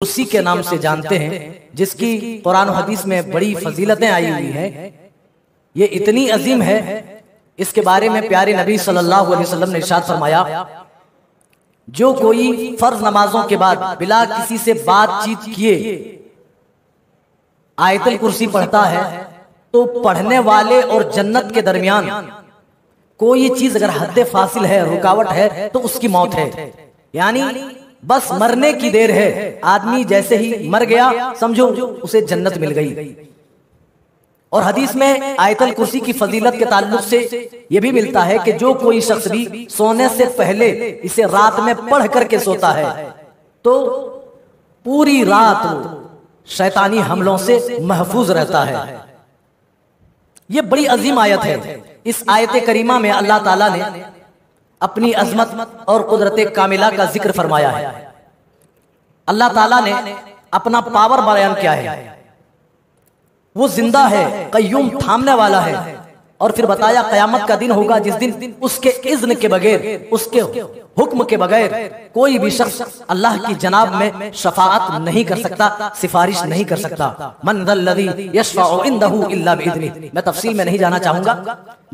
कुर्सी के नाम से जानते हैं, जिसकी कुरान हदीस में बड़ी फजीलतें आई हुई हैं। ये इतनी अजीम है, इसके बारे में प्यारे नबी सल्लल्लाहु अलैहि वसल्लम ने इरशाद फरमाया, जो कोई फर्ज नमाजों के बाद बिला किसी से बातचीत किए आयतुल कुर्सी पढ़ता है तो पढ़ने वाले और जन्नत के दरमियान कोई चीज अगर हद फासिल है, रुकावट है, तो उसकी मौत है। यानी बस मरने की देर है, आदमी जैसे ही मर गया समझो उसे जन्नत मिल गई। और हदीस में आयतुल कुर्सी की फजीलत के ताल्लुक से यह भी मिलता है कि जो कोई शख्स भी सोने से पहले इसे रात में पढ़ करके सोता है तो पूरी रात शैतानी हमलों से महफूज रहता है। यह बड़ी अजीम आयत है। इस आयत करीमा में अल्लाह ताला ने अपनी अजमत और कुदरत कामिला का जिक्र फरमाया है। अल्लाह ताला ने अपना पावर बयान किया है। वो जिंदा है, कय्यूम, थामने वाला है। और फिर बताया कयामत का दिन होगा जिस दिन उसके इज़्न के बगैर, उसके हुक्म के बगैर कोई भी शख्स अल्लाह की जनाब में शफाअत नहीं कर सकता, सिफारिश नहीं कर सकता। मन ज़ल्लज़ी यशफ़अउ इंदहु इल्ला बिइज़्निही। मैं तफसील में नहीं जाना चाहूंगा,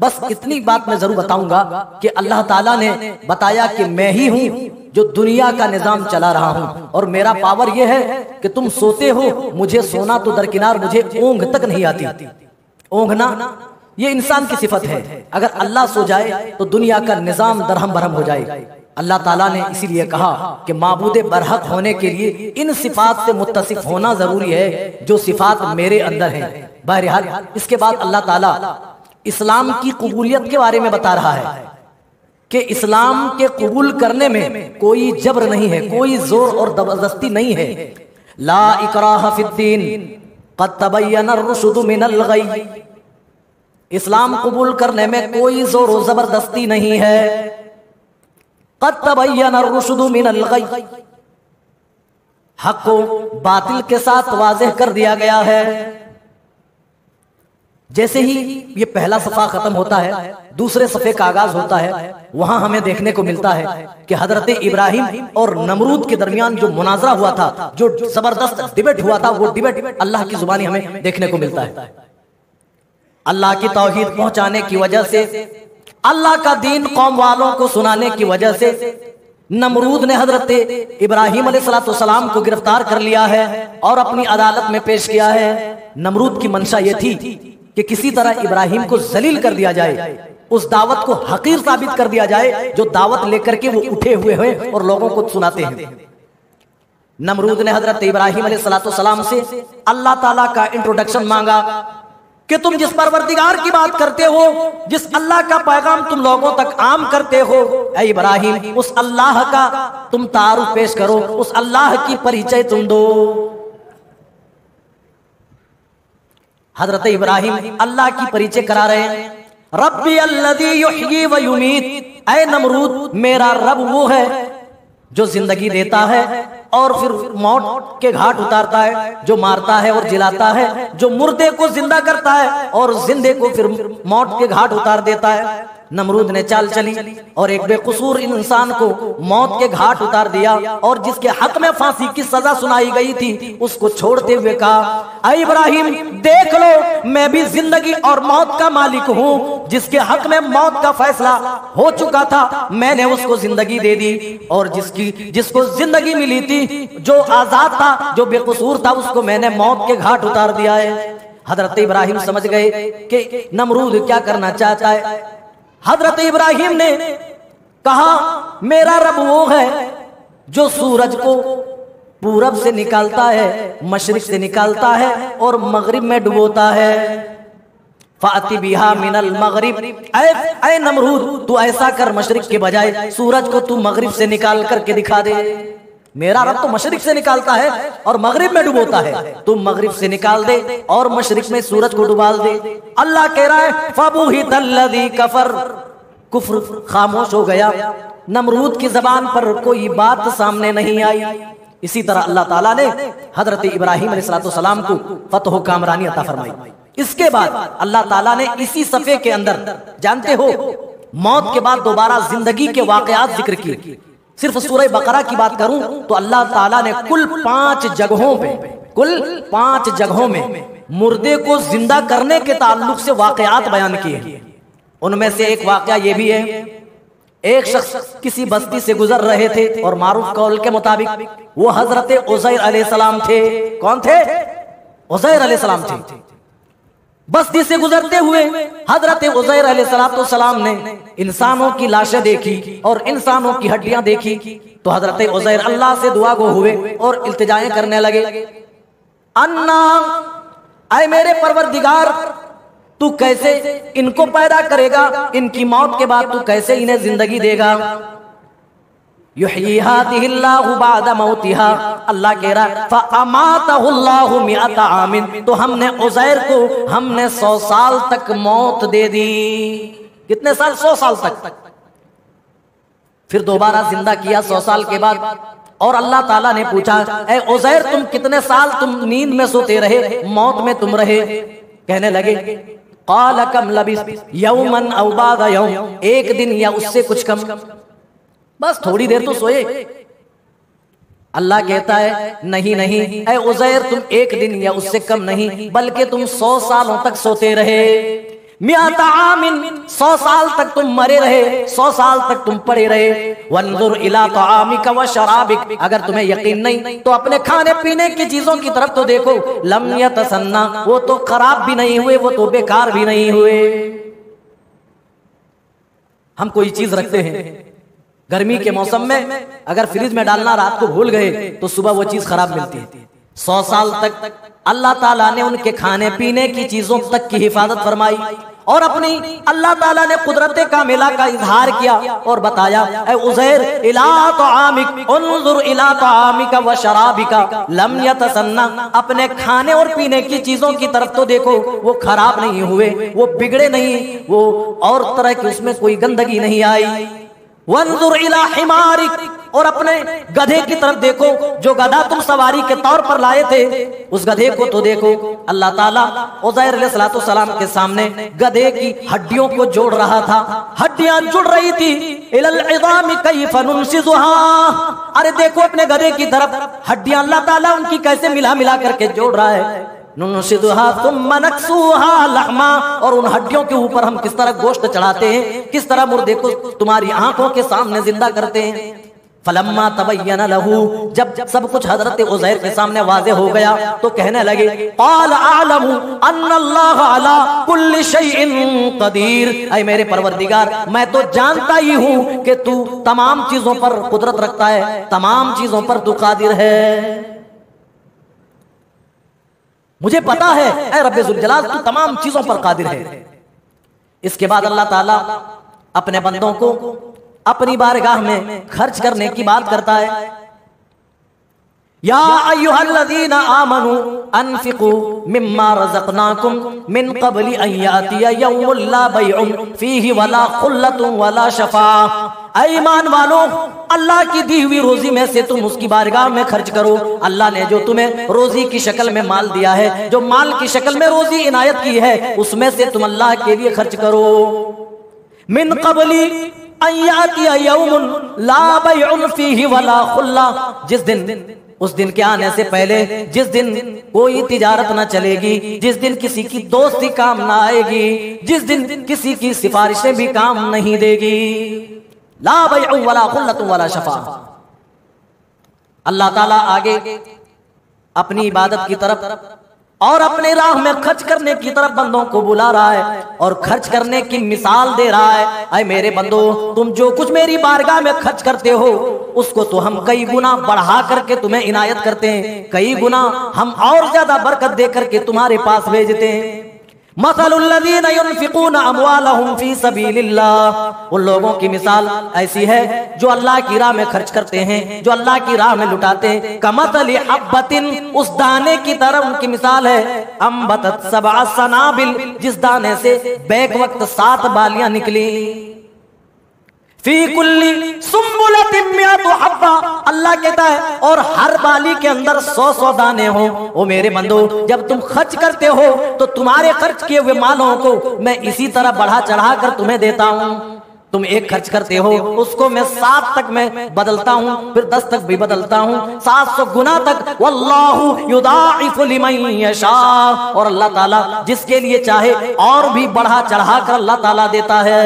बस इतनी बात मैं जरूर बताऊंगा कि अल्लाह ताला ने बताया कि मैं ही हूं जो दुनिया का निजाम चला रहा हूं, और मेरा पावर यह है कि तुम सोते हो, मुझे सोना तो दरकिनार, मुझे ऊंघ तक नहीं आती। ऊंघना ये इंसान की सिफत है। अगर अल्लाह सो जाए तो दुनिया का निजाम दरहम बरहम हो जाए। अल्लाह ताला ने इसीलिए कहा कि माबूदे बरहक होने के लिए इन सिफात से मुत्तसिफ होना जरूरी है जो सिफात मेरे अंदर हैं। बहरहाल इसके बाद अल्लाह ताला इस्लाम की कबूलियत के बारे में बता रहा है कि इस्लाम के कबूल करने में कोई जबर नहीं है, कोई जोर और जबरदस्ती नहीं है। ला इकराह फिद्दीन क़द तबय्यना रुश्दु मिनल गय। इस्लाम कबूल करने में कोई जोर और जबरदस्ती नहीं है। क़द तबय्यना रुश्दु मिनल गय, हक को बातिल के साथ वाज़ेह कर दिया गया है। जैसे ही ये पहला सफा खत्म होता है, दूसरे सफे का आगाज होता है। वहां हमें देखने को मिलता है कि हजरत इब्राहिम और नमरूद के दरमियान जो मुनाजरा हुआ था, जो जबरदस्त डिबेट हुआ था, वो डिबेट अल्लाह की जुबानी हमें देखने को मिलता है। अल्लाह की तौहीद पहुंचाने की वजह से, अल्लाह का दीन कौम वालों को सुनाने की वजह से नमरूद ने हजरत इब्राहिम अलैहिस्सलाम को गिरफ्तार कर लिया है और अपनी अदालत में पेश किया है। नमरूद की मंशा यह थी कि किसी तरह इब्राहिम को जलील कर दिया जाए, उस दावत को हकीर साबित कर दिया जाए जो दावत लेकर के वो उठे हुए हैं और लोगों को सुनाते हैं। नमरूद ने हजरत इब्राहिम अलैहिस्सलाम से अल्लाह ताला का इंट्रोडक्शन मांगा कि तुम जिस परवरदिगार की बात करते हो, जिस अल्लाह का पैगाम तुम लोगों तक आम करते हो, ऐ इब्राहिम उस अल्लाह का तुम तारुफ पेश करो, उस अल्लाह की परिचय तुम दो। हजरत इब्राहिम अल्लाह की परिचय करा रहे हैं। रब्बी अल्लज़ी युह्यी व युमीत, ऐ नमरूद मेरा रब वो है जो जिंदगी देता है और फिर मौत के घाट उतारता है, जो मारता है और जिलाता है, जो मुर्दे को जिंदा करता है और जिंदे को फिर मौत के घाट उतार देता है। नमरूद ने चाल चली और एक बेकसूर इंसान को मौत के घाट उतार दिया, और जिसके हक में फांसी की सजा सुनाई गई थी उसको छोड़ते हुए कहा, ऐ इब्राहिम देख लो मैं भी जिंदगी और मौत का मालिक हूँ। जिसके हक में मौत का फैसला हो चुका था मैंने उसको जिंदगी दे दी, और जिसको जिंदगी मिली थी, जो आजाद था, जो बेकसूर था, उसको मैंने मौत के घाट उतार दिया है। हजरत इब्राहिम समझ गए कि नमरूद क्या करना चाहता है। हजरत इब्राहिम ने कहा मेरा रब वो है जो सूरज को पूरब से निकालता है, मशरिक से निकालता है और मगरिब में डुबोता है। फाती बिहा मिनल मगरिब, ऐ नमरूद तू ऐसा कर, मशरिक के बजाय सूरज को तू मगरिब से निकाल करके दिखा दे। मेरा रब तो मशरिक से निकालता है और मगरिब में डुबोता है, तुम मगरिब से निकाल दे और मशरिक में सूरज को डुबाल दे। अल्लाह कह रहा है फबुहितल्लज़ी कफर, कुफ्र खामोश हो गया, नमरूद की जबान पर कोई बात सामने नहीं आई। इसी तरह अल्लाह ताला ने हजरत इब्राहिम अलैहिस्सलाम को फतह कामरानी अता फरमाई। इसके बाद अल्लाह ताला ने इसी सफे के अंदर, जानते हो, मौत के बाद दोबारा जिंदगी के वाकयात जिक्र किए। सिर्फ सूरह बकरा की बात करूं तो अल्लाह ताला ने कुल 5 जगहों में मुर्दे को जिंदा करने के ताल्लुक से वाकयात बयान किए। उनमें से एक वाकया ये भी है, एक शख्स किसी बस्ती से गुजर रहे थे और मारूफ कौल के मुताबिक वो हजरत उज़ैर अलैहिस्सलाम थे। कौन थे? उज़ैर अलैहिस्सलाम थे। बस्ती से गुजरते हुए हजरत उज़ैर अलैहिस्सलाम ने इंसानों की लाशें देखी और इंसानों की हड्डियां देखी, तो हजरत उज़ैर अल्लाह से दुआ गो हुए और इल्तिजाएं करने लगे, अन्ना, ऐ मेरे परवरदिगार, तू कैसे इनको पैदा करेगा, इनकी मौत के बाद तू कैसे इन्हें जिंदगी देगा। युहयीहादिहिल्लाहु बअदा मौतिहा, अल्लाह कह रहा फअमातहुल्लाहु मिअता आमिन, तो हमने उज़ैर को 100 साल तक मौत दे दी। कितने साल? 100 साल तक। फिर दोबारा जिंदा किया 100 साल के बाद, और अल्लाह ताला ने पूछा, ए उज़ैर, तुम कितने साल तुम नींद में सोते रहे, मौत में तुम रहे? कहने लगे, क़ाल कम लबिस यौमन औ बादा यौम, एक दिन या उससे कुछ कम, बस थोड़ी देर तो सोए। अल्लाह कहता है, नहीं नहीं ऐ उज़ैर, तुम एक दिन या उससे कम नहीं, बल्कि तुम 100 सालों तक सोते रहे। मियाता आमिन, 100 साल तक तुम मरे रहे, 100 साल तक तुम पड़े रहे। वंजुर इला तआमिका व शराबिक, अगर तुम्हें यकीन नहीं तो अपने खाने पीने की चीजों की तरफ तो देखो, लम यतसन्ना, वो तो खराब भी नहीं हुए, वो तो बेकार भी नहीं हुए। हम कोई चीज रखते हैं, गर्मी के मौसम में अगर फ्रिज में डालना रात को भूल गए तो सुबह वो चीज खराब मिलती है। 100 साल तक अल्लाह ताला ने उनके खाने पीने की चीजों तक की हिफाजत फरमाई और अपनी अल्लाह ताला ने कुदरत कामिला का इजहार किया और बताया, ऐ उज़ैर, इला तआमिक उन्जुर इला तआमिका व शराबिका लम यतसन्ना, अपने खाने और पीने की चीजों की तरफ तो देखो, वो खराब नहीं हुए, वो बिगड़े नहीं, वो और तरह की उसमें कोई गंदगी नहीं आई। वंजुर इला हिमारिक, और अपने गधे की तरफ देखो, जो गधा तुम सवारी के तौर पर लाए थे, उस गधे को तो देखो। अल्लाह ताला उज़ैर अलैहिस्सलाम के सामने गधे की हड्डियों को जोड़ रहा था, हड्डियां जुड़ रही थी। इलल इज़ामि कैफ़ नुनशिज़ुहा, अरे देखो अपने गधे की तरफ, हड्डियां अल्लाह ताला उनकी कैसे मिला मिला करके जोड़ रहा है। नुनशिज़ुहा सुम्मा नक्सूहा लहमा, और उन हड्डियों के ऊपर हम किस तरह गोश्त चढ़ाते हैं, किस तरह मुर्दे को तुम्हारी आंखों के सामने जिंदा करते हैं। फलम्मा तबय्यना लहू, जब सब कुछ हजरत उज़ैर के सामने वाज़े हो गया तो कहने लगे, क़ाल अअलमु अन्नल्लाह अला कुल्लि शैइन क़दीर, ऐ मेरे परवरदिगार, मैं तो जानता ही हूं कि तू तमाम चीजों पर कुदरत रखता है, तमाम चीजों पर तू कादिर है। मुझे पता है ऐ रब्बे ज़ुल जलाल, तू तमाम चीजों पर कादिर है। इसके बाद अल्लाह ताला अपने बंदों को अपनी बारगाह में खर्च करने की बात करता है। या अय्युहल्लज़ीना आमनू अनफिकू मिम्मा रज़क़नाकुम मिन क़ब्लि अन यातिया यौमुन ला बैउन फीहि वला खुल्लतुन वला शफ़ाअह, ऐ ईमान वालों, अल्लाह की दी हुई रोजी में से तुम उसकी बारगाह में खर्च करो। अल्लाह ने जो तुम्हें रोजी की शक्ल में माल दिया है, जो माल की शक्ल में रोजी इनायत की है, उसमें से तुम अल्लाह के लिए खर्च करो। मिन क़ब्लि अन यातिया यौमुन ला बैउन फीहि वला खुल्ला, जिस दिन, उस दिन के आने से पहले, जिस दिन कोई तिजारत ना चलेगी, जिस दिन किसी की दोस्ती काम ना आएगी, जिस दिन किसी की सिफारिशें भी काम नहीं देगी। ला बैउ वला खुल्लतु वला शफा। अल्लाह ताला आगे अपनी इबादत की तरफ और अपने राह में खर्च करने की तरफ बंदों को बुला रहा है और खर्च करने की मिसाल दे रहा है। ऐ मेरे बंदो, तुम जो कुछ मेरी बारगाह में खर्च करते हो, उसको तो हम कई गुना बढ़ा करके तुम्हें इनायत करते हैं, कई गुना हम और ज्यादा बरकत दे करके तुम्हारे पास भेजते हैं। मसलुल्लज़ीना युनफ़िक़ूना अमवालहुम फ़ी सबीलिल्लाह, उन लोगों की मिसाल ऐसी है जो अल्लाह की राह में खर्च करते हैं, जो अल्लाह की राह में लुटाते हैं। कमसलि हब्बतिन, उस दाने की तरह उनकी मिसाल है। अंबतत सबअ सनाबिल, जिस दाने से बैक वक्त 7 बालियां निकली। फी कुल्ली सुम्बुलतिन मिअतु हब्बा, अल्लाह कहता है और हर बाली के अंदर 100 दाने हो। ओ मेरे बंदो, जब तुम खर्च करते हो तो तुम्हारे खर्च किए हुए मालों को मैं इसी तरह बढ़ा चढ़ा कर तुम्हें देता हूँ। तुम एक खर्च करते हो, उसको मैं 7 तक मैं बदलता हूँ, फिर 10 तक भी बदलता हूँ, 700 गुना तक। वल्लाहु युदाइफु लिमन यशा, और अल्लाह ताला जिसके लिए चाहे और भी बढ़ा चढ़ा कर अल्लाह ताला देता है,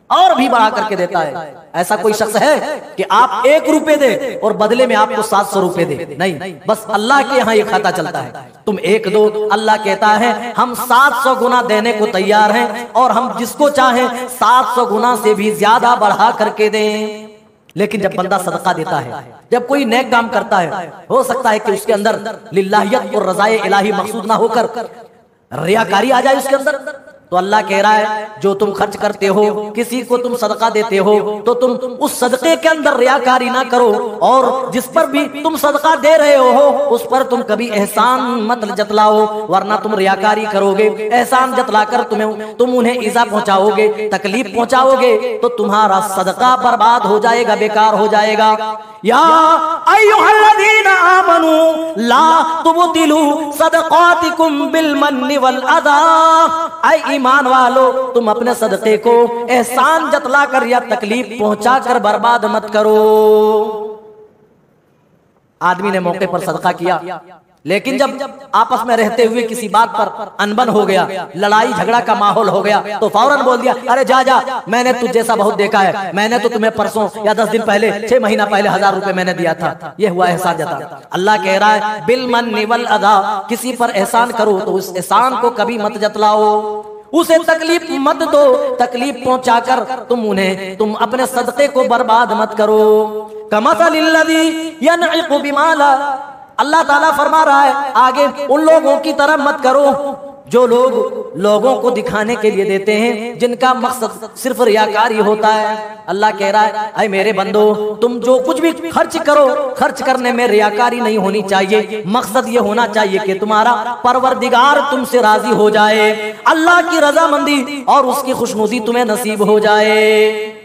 और भी बढ़ा करके देता है। ऐसा कोई शख्स है कि आप 1 रुपए दे और बदले में आपको 700 रुपए दे? नहीं, बस अल्लाह के यहाँ ये खाता चलता है। तुम 1 दो, अल्लाह कहता है हम 700 गुना देने को तैयार हैं, और हम जिसको चाहें 700 गुना से भी ज्यादा बढ़ा करके दें। लेकिन जब बंदा सदका देता है, जब कोई नेक काम करता है, हो सकता है कि उसके अंदर लिल्लाहियत और रज़ाए इलाही मकसूद ना होकर रियाकारी आ जाए उसके अंदर, तो अल्लाह कह रहा है जो तुम खर्च करते हो, किसी को तुम सदका देते हो, तो तुम उस सदके के अंदर रियाकारी ना करो, और जिस पर भी तुम सदका दे रहे हो उस पर तुम कभी एहसान मत जतलाओ, वरना तुम रियाकारी करोगे, एहसान जतलाकर तुम उन्हें इज़ा पहुंचाओगे, तकलीफ पहुंचाओगे, तो तुम्हारा सदका बर्बाद हो जाएगा, बेकार हो जाएगा। या अय्युहल्लज़ीना आमनू ला तुबतिलू सदक़ातिकुम बिल मन्नि वल अज़ा, ऐ ईमान वालो तुम अपने सदके को एहसान जतला कर या तकलीफ पहुंचा कर बर्बाद मत करो। आदमी ने मौके पर सदका किया, लेकिन जब आपस में रहते हुए किसी बात पर अनबन हो गया, लड़ाई झगड़ा का माहौल हो गया, तो फौरन बोल दिया अरे जा जा, मैंने तुझ जैसा बहुत देखा है, मैंने तो तुम्हें परसों या 10 दिन पहले 6 महीना पहले 1000 रुपए मैंने दिया था। ये हुआ एहसान जता। अल्लाह कह रहा है बिल मन्नि वल अज़ा, किसी पर एहसान करो तो उस एहसान को कभी मत जतलाओ, उसे तकलीफ मत दो, तकलीफ पहुंचाकर तुम अपने सदके को बर्बाद मत करो। कमसलिल्लज़ी यनइक़ु बिमा, अल्लाह ताला फरमा रहा है आगे उन लोगों की तरह मत करो जो लोगों को दिखाने के लिए देते हैं, जिनका मकसद सिर्फ रियाकारी होता है। अल्लाह कह रहा है ऐ मेरे बंदो, तुम जो कुछ भी खर्च करो, खर्च करने में रियाकारी नहीं होनी चाहिए, मकसद ये होना चाहिए कि तुम्हारा परवरदिगार तुमसे राजी हो जाए, अल्लाह की रजामंदी और उसकी खुशनुदी तुम्हें नसीब हो जाए।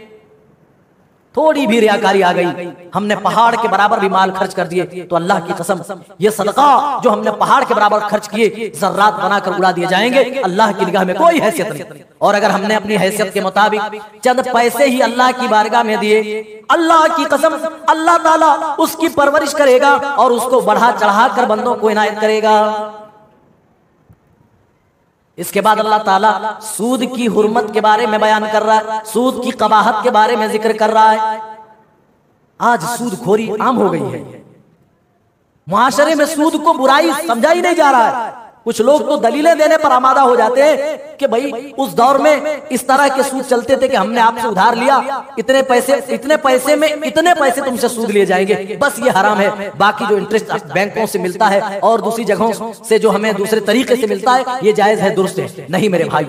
थोड़ी भी रियाकारी आ गई, हमने पहाड़ के बराबर भी माल खर्च कर दिए, तो अल्लाह की कसम ये सदका जो हमने पहाड़ के बराबर खर्च किए जर्रात बनाकर उड़ा दिए जाएंगे, अल्लाह की निगाह में कोई हैसियत नहीं। और अगर हमने अपनी हैसियत के मुताबिक चंद पैसे ही अल्लाह की बारगाह में दिए, अल्लाह की कसम अल्लाह ताला उसकी परवरिश करेगा और उसको बढ़ा चढ़ा कर बंदों को इनायत करेगा। इसके बाद अल्लाह ताला सूद की हुर्मत के बारे में बयान कर रहा है, सूद की कबाहत के बारे में जिक्र कर रहा है। आज सूदखोरी आम हो गई है, मुआशरे में सूद को बुराई समझा ही नहीं जा रहा है। कुछ लोग तो दलीलें देने पर आमादा हो जाते हैं कि भाई उस दौर में इस तरह के सूद चलते थे कि हमने आपसे उधार लिया, इतने पैसे में इतने पैसे तुमसे सूद लिए जाएंगे, बस ये हराम है, बाकी जो इंटरेस्ट बैंकों से मिलता है और दूसरी जगहों से जो हमें दूसरे तरीके से मिलता है ये जायज है, दुरुस्त है। नहीं मेरे भाई,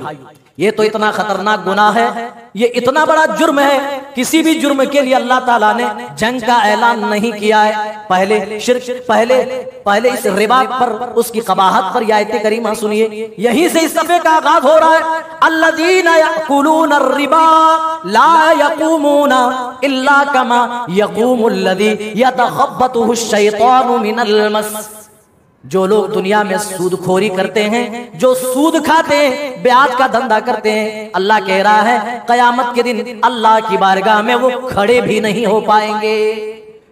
ये तो इतना खतरनाक गुनाह है, ये इतना बड़ा जुर्म है, किसी भी जुर्म के लिए अल्लाह ताला ने जंग का ऐलान नहीं किया है। पहले शिर्क, पहले इस रिबा पर, उसकी कबाहत पर आयत करीमा सुनिए, यहीं से इस सफ़े का आगाज हो रहा है। अल्लज़ीना यअकुलूना रिबा ला यक़ूमूना इल्ला कमा यक़ूमुल्लज़ी यतख़ब्बतुहु शैतानु मिनल मस। जो लोग दुनिया में सूदखोरी करते हैं, जो सूद खाते हैं, ब्याज का धंधा करते हैं, अल्लाह कह रहा है कयामत के दिन अल्लाह की बारगाह में वो खड़े भी नहीं हो पाएंगे।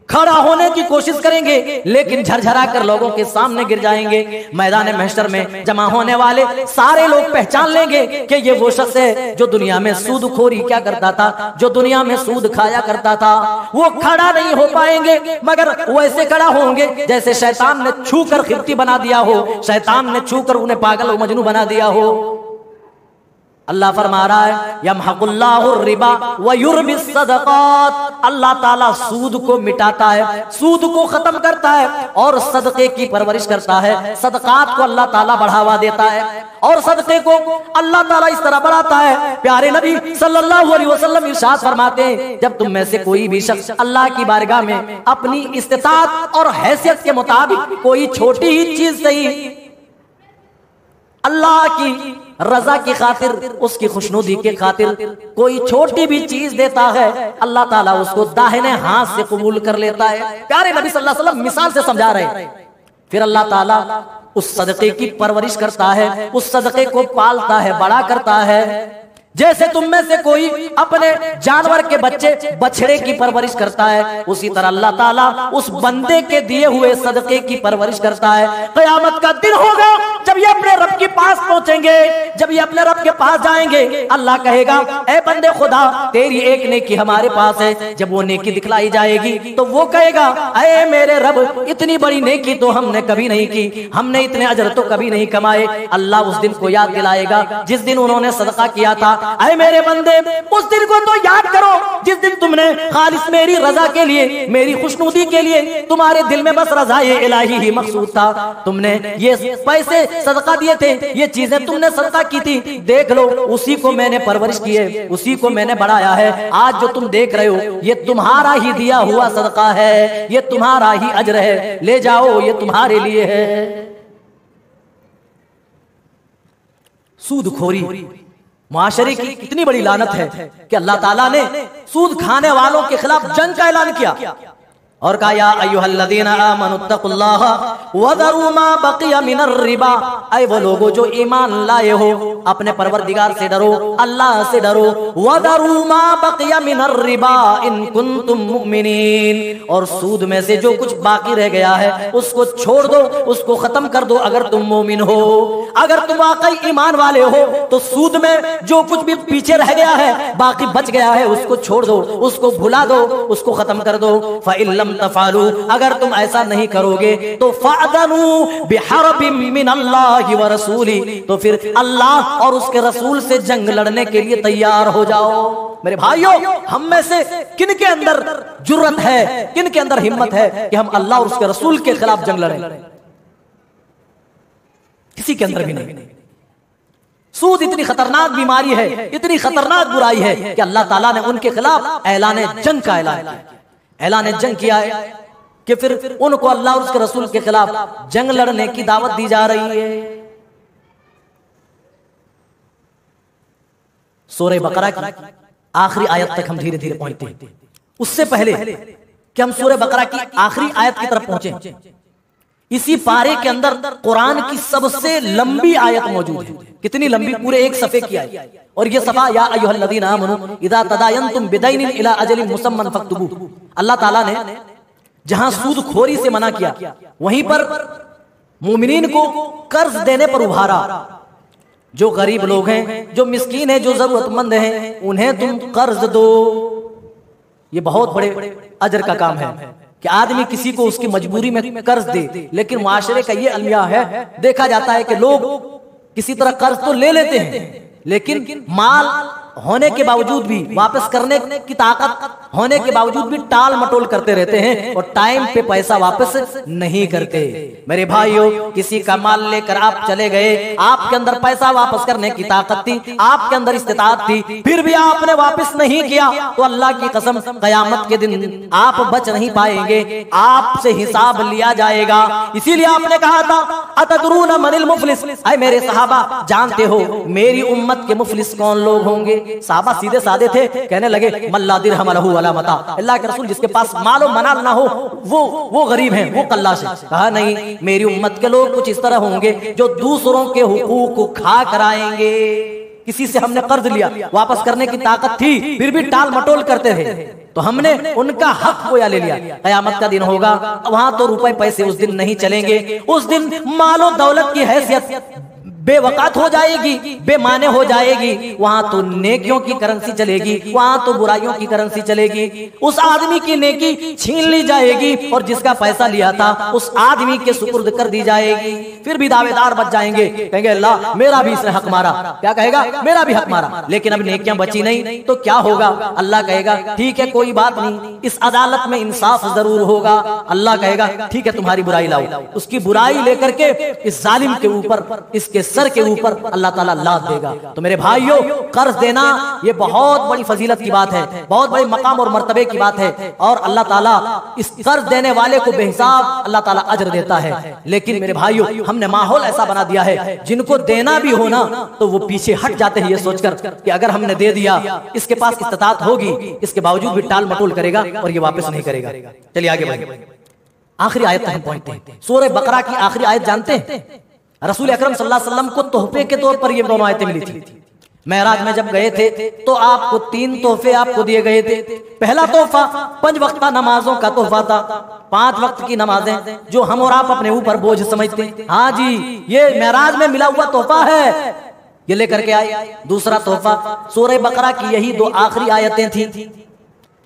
खड़ा होने की कोशिश करेंगे लेकिन झरझरा कर लोगों के सामने गिर जाएंगे। मैदान महशर में जमा होने वाले सारे लोग पहचान लेंगे कि ये वो शख्स है जो दुनिया में सूदखोरी क्या करता था, जो दुनिया में सूद खाया करता था। वो खड़ा नहीं हो पाएंगे, मगर वो ऐसे खड़ा होंगे जैसे शैतान ने छू कर खिब्ती बना दिया हो, शैतान ने छू कर उन्हें पागल और मजनू बना दिया हो। अल्लाह फरमा रहा है यमहकुल्लाहु रिबा व युर्बिस सदक़ात, अल्लाह ताला सूद को मिटाता है, सूद को खत्म करता है और सदक़े की परवरिश करता है। सदक़ात को अल्लाह ताला बढ़ावा देता है और सदक़े को अल्लाह ताला इस तरह बढ़ाता है। प्यारे नबी सल्लल्लाहु अलैहि वसल्लम इरशाद फरमाते हैं, जब तुम में से कोई भी शख्स अल्लाह की बारगाह में अपनी इस्तिताअत और हैसियत के मुताबिक कोई छोटी ही चीज सही अल्लाह की रजा की खातिर, उसकी खुशनुदी के खातिर कोई छोटी भी चीज देता है, अल्लाह ताला उसको दाहिने हाथ से कबूल कर लेता है। प्यारे नबी सल्लल्लाहु अलैहि वसल्लम मिसाल से समझा रहे हैं। फिर अल्लाह ताला उस सदक़े की परवरिश करता है, उस सदक़े को पालता है, बड़ा करता है। जैसे तुम में से कोई अपने जानवर के बच्चे बछड़े की परवरिश करता है, उसी तरह अल्लाह ताला उस बंदे के दिए हुए सदके की परवरिश करता है। क़यामत का दिन होगा जब ये अपने रब के पास पहुंचेंगे, जब ये अपने रब के पास जाएंगे, अल्लाह कहेगा ए बंदे खुदा तेरी एक नेकी हमारे पास है। जब वो नेकी दिखलाई जाएगी तो वो कहेगा ए मेरे रब इतनी बड़ी नेकी तो हमने कभी नहीं की, हमने इतने अजर तो कभी नहीं कमाए। अल्लाह उस दिन को याद दिलाएगा जिस दिन उन्होंने सदका किया था। अरे मेरे बंदे उस दिन को तो याद करो जिस दिन तुमने खालिस मेरी रजा के लिए, मेरी खुशनुदी के लिए, तुम्हारे दिल में बस रजा ये इलाही ही मकसूद था। तुमने ये पैसे सदका दिए थे, ये चीजें तुमने सदका की थी, देख लो उसी को मैंने परवरिश की है, उसी को मैंने बढ़ाया है। आज जो तुम देख रहे हो ये तुम्हारा ही दिया हुआ सदका है, ये तुम्हारा ही अजर है, ले जाओ ये तुम्हारे लिए है। सूदखोरी मुआशरे की इतनी बड़ी लानत है कि अल्लाह ताला ने सूद खाने वालों के खिलाफ जंग का ऐलान किया और कहा या अय्युहल्लज़ीना आमनुत्तकुल्लाह वज़रू मा बक़िया मिनर रिबा। ऐ वो लोगो जो ईमान लाए हो अपने परवरदिगार से डरो, अल्लाह से डरो। वज़रू मा बक़िया मिनर रिबा इन कुंतुम मुमिनीन, और सूद में से जो कुछ बाकी रह गया है उसको छोड़ दो, उसको खत्म कर दो अगर तुम मोमिन हो। अगर तुम वाकई ईमान वाले हो तो सूद में जो कुछ भी पीछे रह गया है, बाकी बच गया है, उसको छोड़ दो, उसको भुला दो, उसको खत्म कर दो। फ़इल्लम तफ़अलू, अगर तुम ऐसा नहीं करोगे तो फ़अज़नू बिहर्बिम मिनल्लाहि व रसूली, तो फिर अल्लाह और उसके रसूल से जंग लड़ने के लिए तैयार हो जाओ। मेरे भाइयों, हम में से किन के अंदर जुर्रत है, किन के अंदर हिम्मत है कि हम अल्लाह और उसके रसूल के खिलाफ जंग लड़ें? किसी के अंदर भी नहीं। सूद इतनी खतरनाक बीमारी है, इतनी खतरनाक बुराई है कि अल्लाह ताला ने उनके खिलाफ ऐलान जंग का ऐलान जंग किया है कि फिर उनको अल्लाह और उसके रसूल के खिलाफ जंग लड़ने की दावत दी जा रही है। सूरह बकरा की आखिरी आयत तक हम धीरे धीरे पहुंचते हैं। उससे पहले कि हम सूरह बकरा की आखिरी आयत की तरफ पहुंचे, इसी पारे के अंदर कुरान की सबसे लंबी आयत मौजूद है। कितनी लंबी? पूरे एक सफ़े की आयत। और ये सफ़ा या अय्युहल्लज़ीना आमनू इज़ा तदायनतुम बिदैनिन इला अजलिन मुसम्मन फक्तुबू। अल्लाह ताला ने जहां सूदखोरी से मना किया, वहीं पर मोमिनीन को कर्ज देने पर उभारा। जो गरीब लोग हैं, जो मिस्कीन हैं, जो जरूरतमंद हैं, उन्हें तुम कर्ज दो। ये बहुत बड़े अजर का काम है कि आदमी किसी को उसकी मजबूरी में कर्ज दे। लेकिन मुआशरे का ये अलमिया है, देखा जाता है कि लोग किसी तरह कर्ज तो ले लेते हैं, लेकिन माल होने के बावजूद भी, वापस करने की ताकत होने के बावजूद भी टाल मटोल करते रहते हैं और टाइम पे पैसा वापस नहीं करते। मेरे भाइयों, किसी का माल लेकर आप चले गए, आपके अंदर पैसा वापस करने की ताकत थी, आपके अंदर इस्तिताअत थी, फिर भी आपने वापस नहीं किया तो अल्लाह की कसम कयामत के दिन आप बच नहीं पाएंगे, आपसे हिसाब लिया जाएगा। इसीलिए आपने कहा था अतदरून मनिल मुफलिस, ऐ मेरे सहाबा जानते हो मेरी उम्मत के मुफलिस कौन लोग होंगे? साहबा सीधे साधे थे, कहने लगे मल्ला दिरहम लहू वला मता। अल्लाह के रसूल जिसके पास मालो मनाल ना हो वो गरीब हैं, वो कल्लाश है। कहा नहीं, मेरी उम्मत के लोग कुछ इस तरह होंगे जो दूसरों के हुकूक को खा कराएंगे। किसी से हमने कर्ज लिया, वापस करने की ताकत थी, फिर भी टाल मटोल करते थे, तो हमने उनका हक गोया ले लिया। कयामत का दिन होगा, वहां तो रुपए पैसे उस दिन नहीं चलेंगे। उस दिन मालो दौलत की हैसियत बेवकात हो जाएगी, बेमाने हो जाएगी। वहां तो नेकियों की करेंसी चलेगी, वहां तो बुराइयों की करेंसी चलेगी। उस आदमी की नेकी छीन ली जाएगी और जिसका पैसा लिया था उस आदमी के सुपुर्द कर दी जाएगी। फिर भी दावेदार बच जाएंगे, कहेंगे अल्लाह मेरा भी इसने हक मारा। क्या कहेगा? मेरा भी हक मारा। लेकिन अब नेकियां बची नहीं तो क्या होगा? अल्लाह कहेगा ठीक है कोई बात नहीं, इस अदालत में इंसाफ जरूर होगा। अल्लाह कहेगा ठीक है तुम्हारी बुराई लाओ। उसकी बुराई लेकर के इस जालिम के ऊपर, इसके सर के ऊपर अल्लाह ताला लाद देगा। तो मेरे भाइयों, कर्ज देना ये बहुत बड़ी फजीलत की बात है, बहुत बड़ी मकाम और मर्तबे की बात है। और अल्लाह ताला इस कर्ज देने वाले को बेहिसाब अल्लाह ताला अजर देता है। लेकिन मेरे भाइयों, हमने माहौल ऐसा बना दिया है, जिनको देना भी हो ना तो वो पीछे हट जाते हैं ये सोचकर कि अगर हमने दे दिया, इसके पास इस्तिताअत होगी, इसके बावजूद भी टाल मटोल करेगा और ये वापस नहीं करेगा। चलिए आगे बढ़िए, आखिरी आयत तक हम पहुंचते हैं। सूरह बकरा की आखिरी आयत जानते हैं? रसूल अकरम सल्लल्लाहु अलैहि वसल्लम को तोहफे के तौर पर ये दोनों आयतें मिली थी। मेराज में जब गए थे तो आपको 3 तोहफे आपको दिए गए थे। पहला तोहफा 5 वक्त नमाजों का तोहफा था, 5 वक्त की नमाजें जो हम और आप अपने ऊपर बोझ समझते हैं। हाँ जी, ये मेराज में मिला हुआ तोहफा है, ये लेकर के आए। दूसरा तोहफा सूरह बकरा की यही 2 आखिरी आयतें थी।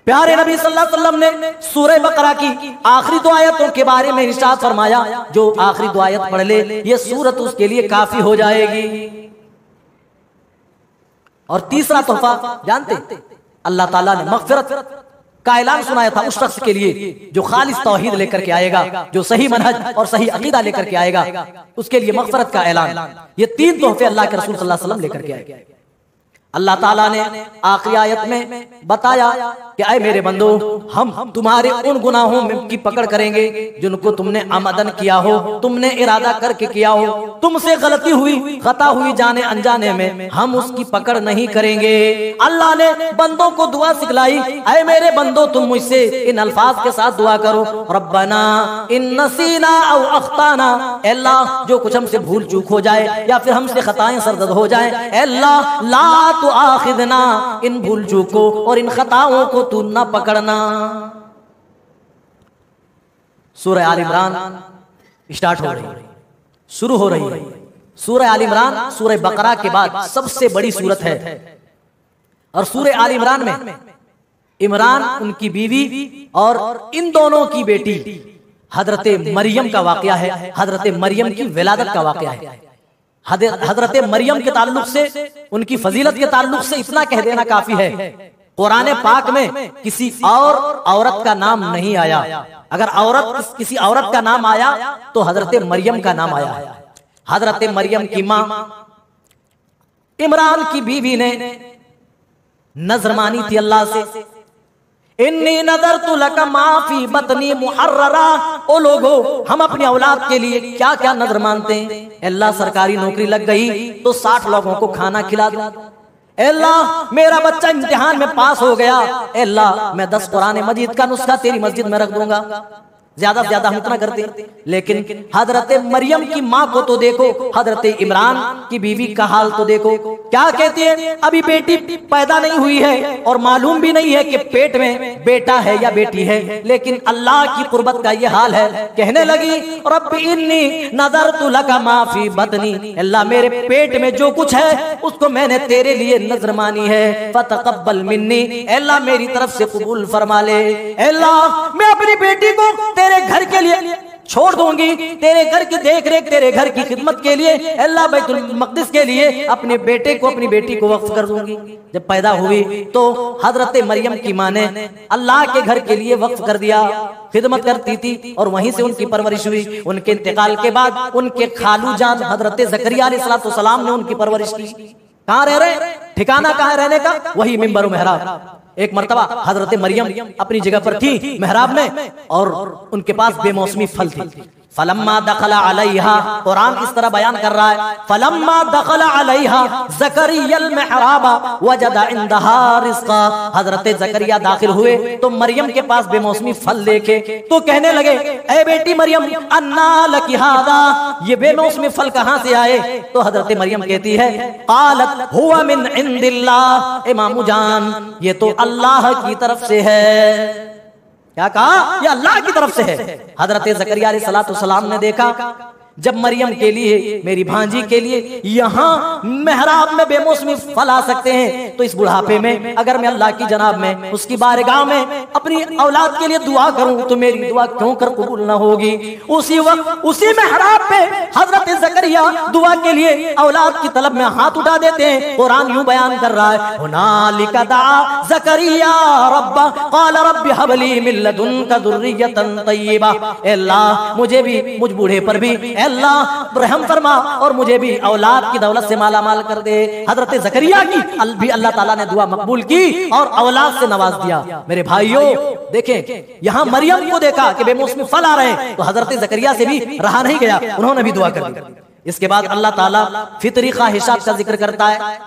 प्यारे नबी सल्लल्लाहु अलैहि वसल्लम ने सूरह बकरा की आखिरी 2 आयतों के बारे में इरशाद फरमाया, जो आखिरी 2 आयत पढ़ ले ये सूरत उसके लिए काफी हो जाएगी। और तीसरा तोहफा जानते, अल्लाह ताला ने मग़फ़िरत का ऐलान सुनाया था उस शख्स के लिए जो खालिस तौहीद लेकर के आएगा, जो सही मनहज और सही अकीदा लेकर के आएगा, उसके लिए मग़फ़िरत का ऐलान। ये 3 तोहफे अल्लाह के रसूल सल्लल्लाहु अलैहि वसल्लम लेकर के आए। अल्लाह ताला ने आखिरी आयत में बताया कि ऐ मेरे बंदो, हम तुम्हारे उन गुनाहों में की पकड़ करेंगे जिनको तुमने आमदन किया हो, तुमने इरादा करके किया हो, तुमसे गलती हुई, खता हुई जाने अनजाने में, हम उसकी पकड़ नहीं करेंगे। अल्लाह ने बंदों को दुआ सिखलाई, ऐ मेरे बंदो तुम मुझसे इन अल्फाज के साथ दुआ करो, रब्बना इन नसीना औ अख्ताना, अल्लाह जो कुछ हमसे भूल चूक हो जाए या फिर हमसे खताएं सरदद हो जाए, अल्लाह ला तो आखिदना, इन भूल चूकों और इन खताओं को तू ना पकड़ना। सूरह आल इमरान स्टार्ट हो रही है, शुरू हो रही है। सूरह आल इमरान सूरह बकरा के बाद सबसे बड़ी सूरत है। और सूरह आल इमरान में इमरान, उनकी बीवी और इन दोनों की बेटी हजरत मरियम का वाकया है, हजरत मरियम की विलादत का वाकया है। हजरत मरियम के ताल्लुक से, उनकी फजीलत के ताल्लुक से इतना कह देना काफी है, कुरान पाक में किसी और औरत का नाम नहीं आया। अगर औरत किसी औरत का नाम आया तो हजरत मरियम का नाम आया है। हजरत मरियम की माँ इमरान की बीवी ने नजर मानी थी अल्लाह से, इन्नी नज़रतु लका मा फी बतनी मुहर्ररा। ओ लोगो, हम अपनी औलाद के लिए क्या क्या नजर मानते हैं। अल्लाह सरकारी नौकरी लग गई तो 60 लोगों को खाना खिला दूं। अल्लाह मेरा बच्चा इम्तिहान में पास हो गया, अल्लाह मैं 10 कुरान मजीद का नुस्खा तेरी मस्जिद में रख दूंगा। ज्यादा से ज्यादा हम इतना करते हैं, लेकिन हजरत मरियम की माँ को तो देखो, हजरत इमरान की बीवी का हाल तो देखो। क्या कहती है, अभी बेटी पैदा नहीं हुई है और मालूम भी नहीं है कि पेट में बेटा है या बेटी है, लेकिन अल्लाह की कुर्बत का ये हाल है। कहने लगी, रब्बी इन्नी नज़रतु लका मा फी बतनी, अल्लाह मेरे पेट में जो कुछ है उसको मैंने तेरे लिए नजर मानी है, फतक़ब्बल मिन्नी, अल्लाह मेरी तरफ से कबूल फरमा ले। अल्लाह मैं अपनी बेटी को तेरे घर के लिए छोड़ दूंगी, तेरे घर की देख रेख, तेरे घर की खिदमत के लिए, अल्लाह बैतुल मक़दिस के लिए अपने बेटे को, अपनी बेटी को वक्फ कर दूंगी। जब पैदा हुई तो हजरत मरियम की माँ ने अल्लाह के घर के लिए वक्फ कर दिया, खिदमत करती थी और वहीं से उनकी परवरिश हुई। उनके इंतकाल के बाद उनके खालू जान हजरत ज़करिया अलैहिस्सलाम ने उनकी परवरिश की। कहाँ रह रहे, ठिकाना कहाँ रहने का, वही मिंबर मेहराब। एक मर्तबा हजरत मरियम अपनी जगह पर थी मेहराब में और उनके पास बेमौसमी फल थी। फलम्मा दखला अलैहा, कुरान इस तरह बयान कर रहा है, फलम्मा दखला अलैहा ज़करियल मेहराबा वजदा इंदहा रिज़्क़ा। हजरत ज़करिया दाखिल हुए तो मरियम के पास बेमौसमी फल देखे तो कहने लगे, ए बेटी मरियम, अन्ना लकी हादा, ये बेमौसमी फल कहाँ से आए। तो हजरत मरियम कहती है, क़ालत हुवा मिन इंदिल्लाह, ए मामू जान ये तो अल्लाह की तरफ से है। क्या कहा, ये अल्लाह की तरफ से है। हजरत ज़करिया अलैहिस्सलाम ने देखा जब मरियम के लिए, मेरी भांजी के लिए यहाँ मेहराब में बेमौसमी फल आ सकते हैं, तो इस बुढ़ापे में अगर मैं अल्लाह की जनाब में, उसकी बारगाह में अपनी औलाद के लिए दुआ करूं तो मेरी दुआ क्यों कर कबूल ना होगी। उसी वक्त उसी मेहराब पे हजरत ज़करिया दुआ के लिए औलाद की तलब में हाथ उठा देते हैं। कुरान यूं बयान कर रहा है, हुनालिका दआ ज़करिया रब्बा क़ाल रब्बि हबली मिन लदुनका ज़ुर्रियतन तय्यिबा। अल्लाह मुझे भी, मुझ बूढ़े पर भी अल्लाह रहम फरमा और मुझे भी औलाद की दौलत से माला माल कर दे। हजरत ज़करिया की भी अल्लाह ताला ने दुआ मकबूल की और औलाद से नवाज दिया। मेरे भाइयों देखें, यहाँ मरियम को देखा कि बेमौसमी फल आ रहे हैं तो हजरत ज़करिया से भी रहा नहीं गया, उन्होंने भी दुआ कर दी। इसके बाद अल्लाह ताला फितरी ख्वाहिशात का जिक्र करता है।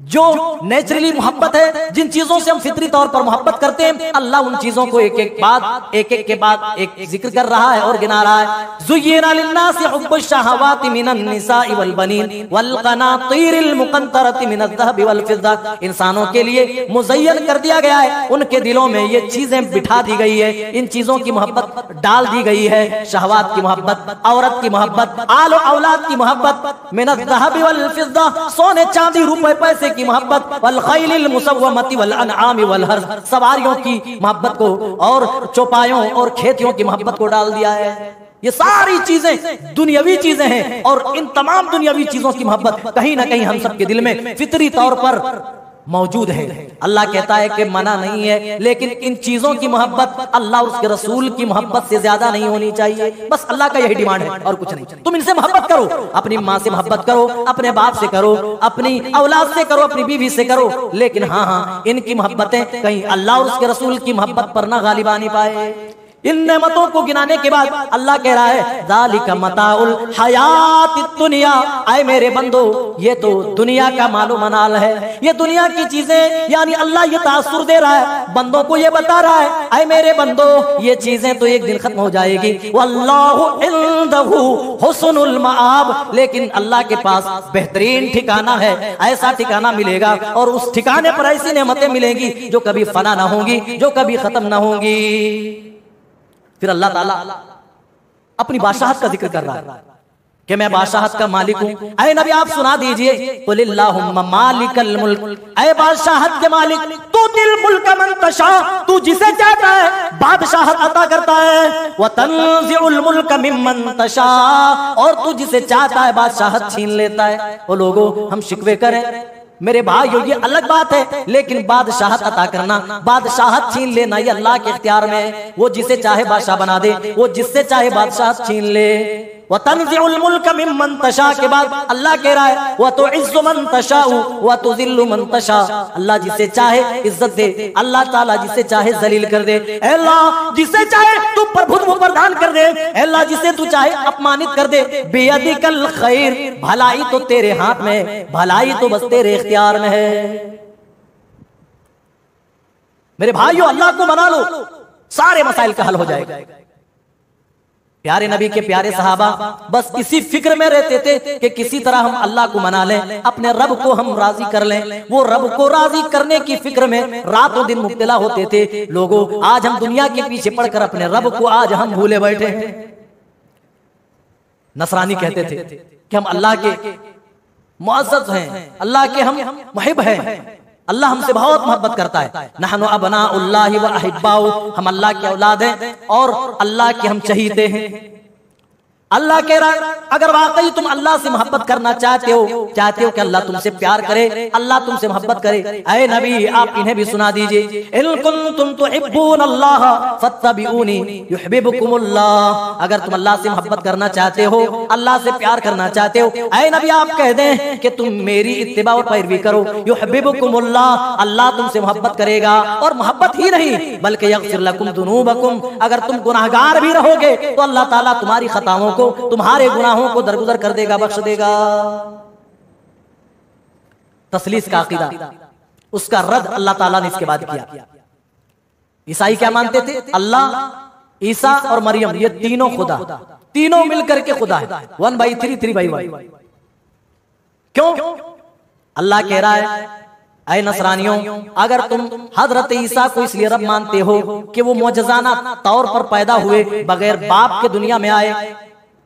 जो नेचुरली मोहब्बत है, जिन चीजों से हम फितरी तौर पर मोहब्बत करते हैं, अल्लाह उन चीजों को एक एक के बाद एक जिक्र कर रहा है और गिना रहा है। ज़ुय्यिना लिन्नासि हुब्बुश शहवाति मिनन निसाइ वल बनीन वल क़नातीरिल मुक़ंतरति मिनज़ ज़हबि वल फ़िज़्ज़ा, इंसानों के लिए मुज़य्यन कर दिया गया है, उनके दिलों में ये चीजें बिठा दी गई है, इन चीजों की मोहब्बत डाल दी गई है, शहवात की मोहब्बत, औरत की मोहब्बत, आल औलाद की मोहब्बत, मिनज़ ज़हबि वल फ़िज़्ज़ा, सोने चांदी रुपए पैसे की मोहब्बत, वल खैलिल मुसव्वमति वल अनआमि वल हर्स, सवारियों की मोहब्बत को और चौपायों और खेतियों की मोहब्बत को डाल दिया है। ये सारी चीजें दुनियावी चीजें हैं और इन तमाम दुनियावी चीजों की मोहब्बत कहीं ना कहीं हम सबके दिल में फितरी तौर पर मौजूद है। अल्लाह कहता है कि मना नहीं है, लेकिन इन चीजों की मोहब्बत अल्लाह और उसके रसूल की मोहब्बत से ज्यादा नहीं होनी चाहिए। बस अल्लाह का यही डिमांड है और कुछ नहीं। तुम इनसे मोहब्बत करो, अपनी माँ से मोहब्बत करो, अपने बाप से करो, अपनी औलाद से करो, अपनी बीवी से करो, लेकिन हाँ, इनकी मोहब्बतें कहीं अल्लाह और उसके रसूल की मोहब्बत पर ना गालिब आनी पाए। इन नेमतों को गिनाने के बाद अल्लाह कह रहा है ज़ालिका मताउल हयातिद दुनिया, आए मेरे बंदो, ये तो दुनिया का मालो मनाल है, ये दुनिया की चीजें, यानी अल्लाह ये तासुर दे रहा है, बंदों को ये बता रहा है, आए मेरे बंदो, ये चीजें तो एक दिन खत्म हो जाएगी। वल्लाहु इंदहु हुस्नुल मआब, लेकिन अल्लाह के पास बेहतरीन ठिकाना है, ऐसा ठिकाना मिलेगा और उस ठिकाने पर ऐसी नेमतें मिलेंगी जो कभी फना ना होंगी, जो कभी खत्म ना होंगी। फिर अल्लाह ताला अपनी बादशाहत का जिक्र कर रहा है कि मैं बादशाहत का मालिक हूं। ऐ नबी आप सुना दीजिए, कुलिल्लाहुम्मा मालिकल मुल्क, ऐ बादशाहत के मालिक, तू दिल मुल्क मन तशा, तू जिसे चाहता है बादशाहत अता करता है, व तंज़िउल मुल्क मिम्मन तशा, और तू जिसे चाहता है बादशाहत छीन लेता है। वो लोगों, हम शिकवे करें मेरे भाइयों, ये अलग बात है, लेकिन बादशाहत अता करना, बादशाहत छीन लेना, ये अल्लाह के इख्तियार में है। वो जिसे चाहे बादशाह बना दे, वो जिससे चाहे बादशाहत छीन ले। व तंज़िउल मुल्क मिम्मन तशा के बाद अल्लाह कह रहा है व तुइज़्ज़ु मन तशाउ व तुज़िल्लु मन तशा, अल्लाह जिसे चाहे इज्जत दे, अल्लाह ताला जिसे चाहे जलील कर दे। अल्लाह जिसे चाहे तू प्रभुत्व प्रदान कर दे, अल्लाह जिसे तू चाहे अपमानित कर दे। बियदिकल खैर, भलाई तो तेरे हाथ में, भलाई तो बस तेरे इख्तियार में है। मेरे भाइयों, अल्लाह को मना लो, सारे मसाइल का हल हो जाएगा। प्यारे नबी के प्यारे सहाबा बस इसी फिक्र में रहते थे कि किसी तरह हम अल्लाह को मना लें, अपने रब को हम राजी कर लें। वो रब को राजी करने की फिक्र में रातों दिन मुब्तला होते थे। लोगों, आज हम दुनिया के पीछे पड़कर अपने रब को आज हम भूले बैठे हैं। नसरानी कहते थे कि हम अल्लाह के मुअज़्ज़ज़ हैं, अल्लाह के हम मुहिब हैं, अल्लाह हमसे बहुत मोहब्बत करता है। नहनु अबनाउल्लाहि व अहिब्बाउ, हम अल्लाह के औलाद हैं और अल्लाह के हम चहीते हैं। अल्लाह कह रहा है अगर वाकई तुम अल्लाह से मोहब्बत करना चाहते हो कि अल्लाह तुमसे प्यार करे, अल्लाह तुमसे मोहब्बत करे, ऐ नबी आप इन्हें भी सुना दीजिए, इन कुंतुम तुहिब्बूनल्लाह फत्तबिऊनी युहिब्बुकुमुल्लाह, अगर तुम अल्लाह से मोहब्बत करना चाहते हो, अल्लाह से प्यार करना चाहते हो, ऐ नबी आप कह दें कि तुम मेरी इत्तिबा और पैरवी करो, युहिब्बुकुमुल्लाह, अल्लाह तुमसे मोहब्बत करेगा। और मोहब्बत ही नहीं बल्कि यग़फिर लकुम दुनूबकुम, अगर तुम गुनाहगार भी रहोगे तो अल्लाह ताला तुम्हारी खताओं, तुम्हारे गुनाहों को दरगुजर कर देगा, बख्श देगा। तस्लीस का अकीदा, उसका रद्द अल्लाह ताला ने इसके बाद किया। ईसाई क्या मानते थे? अल्लाह, ईसा और मरियम ये तीनों खुदा, तीनों मिलकर के खुदा है, 1/3 3/1। क्यों? अल्लाह कह रहा है ऐ नसरानियों, अगर तुम हजरत ईसा को इसलिए रब मानते हो कि वो मौजज़ाना तौर पर पैदा हुए, बगैर बाप के दुनिया में आए,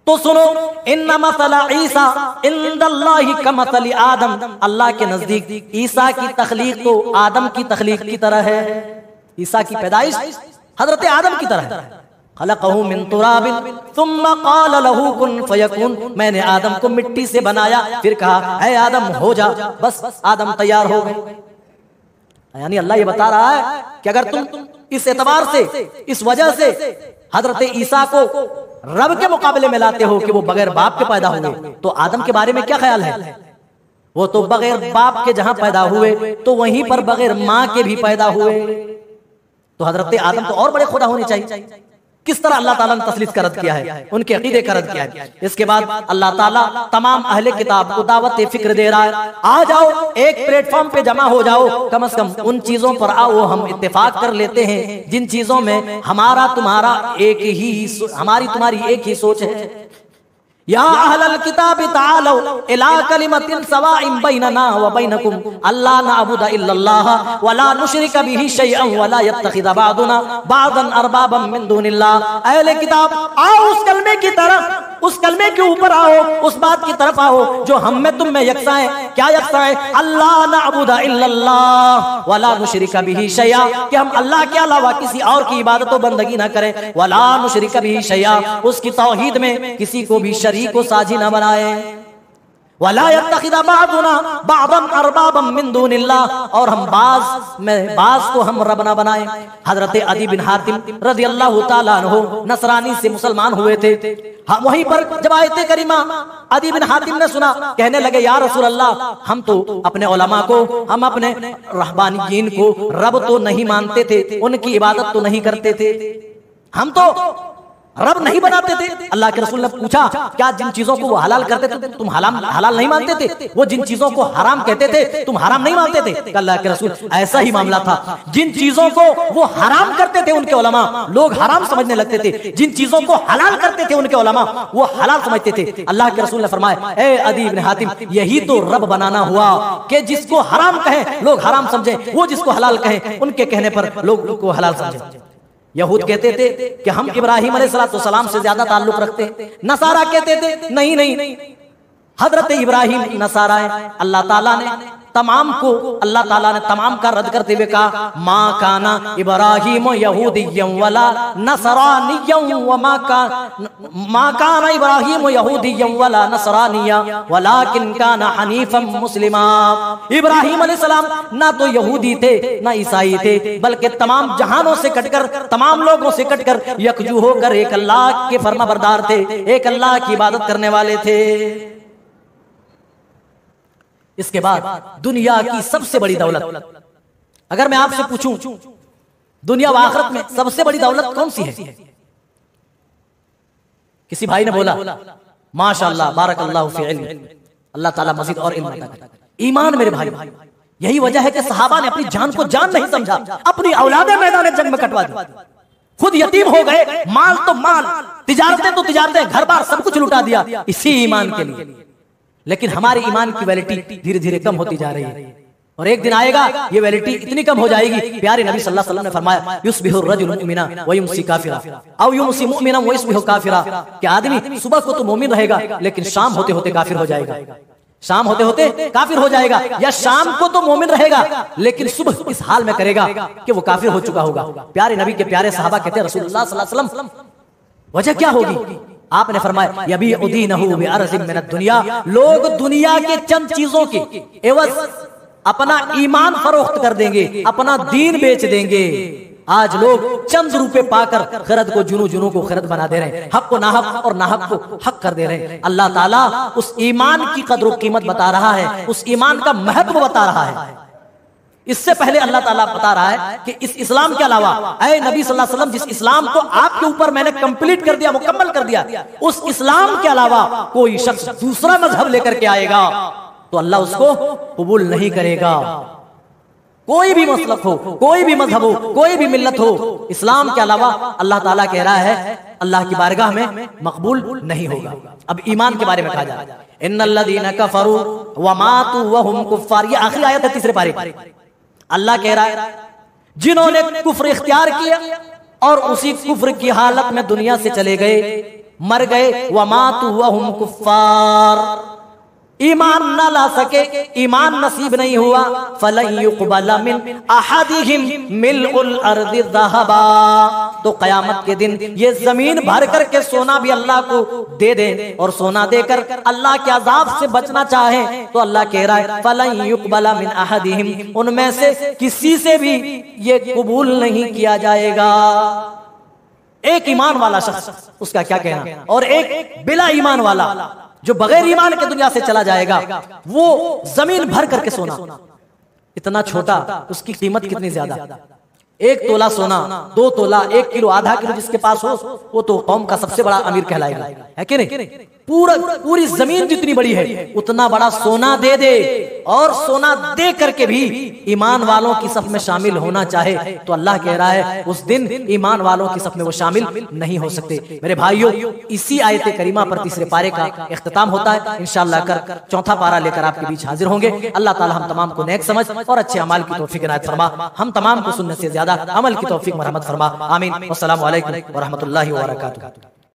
तो सुनो, इन्ना मसला ईसा इंदल्लाहि कमसली आदम, अल्लाह के नजदीक ईसा की तख्लीक तो आदम की तख्लीक की तरह है। ईसा की पैदाइश हजरत आदम की तरह है। खलक़हु मिन तुराबिन सुम्मा क़ाल लहू कुन फयकुन, मैंने आदम को मिट्टी से बनाया, फिर कहा ऐ आदम हो जा, बस आदम तैयार हो गए। यानी अल्लाह ये बता रहा है कि अगर तुम इस एतबार से, इस वजह से हजरत ईसा को रब के मुकाबले में लाते हो कि वो बगैर बाप के पैदा हुए, तो आदम के बारे में क्या ख्याल है? वो तो बगैर बाप के जहां पैदा हुए तो वहीं पर बगैर माँ के भी पैदा हुए, तो हजरत आदम तो और बड़े खुदा होने चाहिए। किस तरह अल्लाह ताला ने तसलीस का रद्द किया है, उनके अकीदे का रद्द किया है। इसके बाद अल्लाह ताला तमाम अहले किताब को दावत फिक्र दे रहा है, आ जाओ एक प्लेटफॉर्म पे जमा हो जाओ, कम से कम उन चीजों पर आओ हम इत्तेफाक कर लेते हैं जिन चीजों में हमारा तुम्हारा एक ही, हमारी तुम्हारी एक ही सोच है। या अहलल किताब तालो इला कलिमतिन सवाइन बैनना व बैनकुम अल्ला नअबुद इल्लल्लाह वला नुशरिक बिही शैअन वला यत्तखिद बादुना बादन अरबाबम मिन दुनिल्लाह। अहले किताब आओ उस कलमे की तरफ, उस कलमे के ऊपर आओ, उस बात की तरफ आओ जो हम में तुम में यकसा है। क्या यकसा है? अल्ला नअबुद इल्लल्लाह वला नुशरिक बिही शैआ, कि हम अल्लाह के अलावा किसी और की इबादत व बंदगी ना करें। वला नुशरिक बिही शैआ, उसकी तौहीद में किसी को भी को साझी न बनाए। वला यत्तखिद बादुना बादन अरबाबम मिन दुनिल्लाह, और हम बाज को हम रब न बनाए। हजरत अदी बिन हातिम रज़ियल्लाहु ताला अन्हु नसरानी से मुसलमान हुए थे। वहीं पर जब आयत करीमा अदी बिन हातिम ने सुना, कहने लगे या रसूल अल्लाह, हम तो अपने उलमा को, हम अपने रहबानियीन को रब तो नहीं मानते थे, उनकी इबादत तो नहीं करते थे, हम तो रब नहीं बनाते थे। अल्लाह के रसूल ने पूछा, क्या जिन चीजों को वो हलाल करते थे तुम हलाल नहीं मानते थे? वो जिन चीजों को हराम कहते थे तुम हराम नहीं मानते थे? अल्लाह के रसूल ऐसा ही मामला था। जिन चीजों को वो हराम करते थे उनके उलमा, लोग हराम समझने लगते थे। जिन चीजों को हलाल करते थे उनके उलमा, वो हलाल समझते थे। अल्लाह के रसूल ने फरमाया, ए अदी इब्न हातिम, यही तो रब बनाना हुआ कि जिसको हराम कहें लोग हराम समझे, वो जिसको हलाल कहें उनके कहने पर लोग को हलाल समझे। यहूद कहते थे कि हम इब्राहिम अलैहिस्सलाम से ज्यादा ताल्लुक रखते हैं। नसारा कहते थे नहीं नहीं, हजरत इब्राहिम नसारा है। अल्लाह ताला ने तमाम का रद्द करते हुए कहा, माँ काना इब्राहिम यहूदिय्यम वला नसरानिय्यम व माँ काना इब्राहिम यहूदिय्यम वला नसरानिया वलाकिन काना हनीफम मुस्लिमा। इब्राहिम अलैहिस्सलाम ना तो यहूदी थे ना ईसाई थे, बल्कि तमाम जहानों से कटकर, तमाम लोगों से कटकर यकजू होकर एक अल्लाह के फरमाबरदार थे, एक अल्लाह की इबादत करने वाले थे। इसके बाद दुनिया की सबसे बड़ी दौलत, अगर मैं आपसे पूछूं दुनिया व आखिरत में सबसे बड़ी दौलत कौन सी है? किसी भाई ने बोला माशाअल्लाह बारकल्लाहु फी इल्म, अल्लाह ताला मजीद और इल्म अता करे। ईमान मेरे भाई, यही वजह है कि सहाबा ने अपनी जान को जान नहीं समझा, अपनी औलादे मैदान जंग में कटवा दी, खुद यतीम हो गए, माल तो माल, तिजारतें तो तिजारतें, घर बार सब कुछ लुटा दिया इसी ईमान के लिए। लेकिन हमारे ईमान की वैलिटी धीरे धीरे कम होती जा रही है, और एक दिन आएगा ये वैलिटी इतनी कम हो जाएगी। प्यारे नबी सल्लल्लाहु अलैहि वसल्लम ने फरमाया, युस्बिहु रजुलु मुमिना व युमसी काफिरा औ युमसी मुमिना व युस्बिहु काफिरा, कि आदमी सुबह को तो मोमिन रहेगा लेकिन शाम होते होते काफिर हो जाएगा, शाम होते होते काफिर हो जाएगा, या शाम को तो मोमिन रहेगा लेकिन सुबह इस हाल में करेगा कि वो काफिर हो चुका होगा। प्यारे नबी के प्यारे सहाबा कहते हैं, रसूलुल्लाह सल्लल्लाहु अलैहि वसल्लम वजह क्या होगी? आपने फरमाया, यबीउदीनहु बिअरज़िम मिनद दुनिया, लोग दुनिया के चंद चीजों के एवज अपना ईमान फरोख्त कर देंगे, अपना दीन बेच देंगे। आज लोग चंद रुपए पाकर खरद को जुनू, जुनू को खरद बना दे रहे हैं, हक को नाहक और नाहक को हक कर दे रहे हैं। अल्लाह ताला उस ईमान की कद्र और कीमत बता रहा है, उस ईमान का महत्व बता रहा है। इससे पहले अल्लाह ताला बता रहा है कि इस इस्लाम के अलावा, ऐ नबी सल्लल्लाहु अलैहि वसल्लम, जिस इस्लाम को आपके ऊपर मैंने कंप्लीट कर दिया, मुकम्मल कर दिया, उस इस्लाम के अलावा कोई शख्स दूसरा मजहब लेकर के आएगा तो अल्लाह उसको कबूल नहीं करेगा। कोई भी मसलक हो, कोई भी मजहब हो, कोई भी मिल्लत हो, इस्लाम के अलावा अल्लाह ताला कह रहा है अल्लाह की बारगाह में मकबूल नहीं होगा। अब ईमान के बारे में कहा जा रहा है, इन्नल्लज़ीना कफरू व मातू व हुम कुफ्फार, ये आखिरी आयत है तीसरे पारे। अल्लाह कह रहा है, जिन्होंने कुफ्र इख्तियार किया और उसी कुफ्र की हालत में दुनिया से चले गए, मर गए, वमातु वहुम कुफ्फार, ईमान ना ला सके, ईमान नसीब नहीं हुआ, फलन युक़बल मिन अहदिहिम मिलउल अर्दि ज़हबा, तो क़यामत के दिन ये जमीन भर करके सोना भी अल्लाह को दे दें और सोना देकर अल्लाह के अजाब से बचना चाहे तो अल्लाह कह रहा है, फलन युक़बल मिन अहदिहिम, उनमें से किसी से भी ये कबूल नहीं किया जाएगा। एक ईमान वाला शख्स, उसका क्या कहना, और एक बिला ईमान वाला जो बगैर ईमान के दुनिया से चला जाएगा, वो जमीन भर करके सोना, इतना छोटा, उसकी कीमत कितनी ज्यादा। 1 तोला सोना, 2 तोला, 1 किलो, आधा किलो जिसके पास हो वो तो कौम का सबसे बड़ा अमीर कहलाएगा, है कि नहीं? पूरी जमीन जितनी बड़ी है उतना बड़ा सोना दे दे, और सोना दे करके भी ईमान वालों की सफ में शामिल होना चाहे तो अल्लाह कह रहा है उस दिन ईमान वालों की सफ में वो शामिल नहीं हो सकते। मेरे भाइयों, इसी आयत करीमा पर तीसरे पारे का इख्तिताम होता है। इंशाअल्लाह कर चौथा पारा लेकर आपके बीच हाजिर होंगे। अल्लाह ताला हम तमाम को नेक समझ और अच्छे अमाल की तौफीक इनायत फरमा, हम तमाम को सुनने से ज्यादा अमल की तौफीक मरहमत फरमा। आमीन। अस्सलामु अलैकुम व रहमतुल्लाहि व बरकातुहू।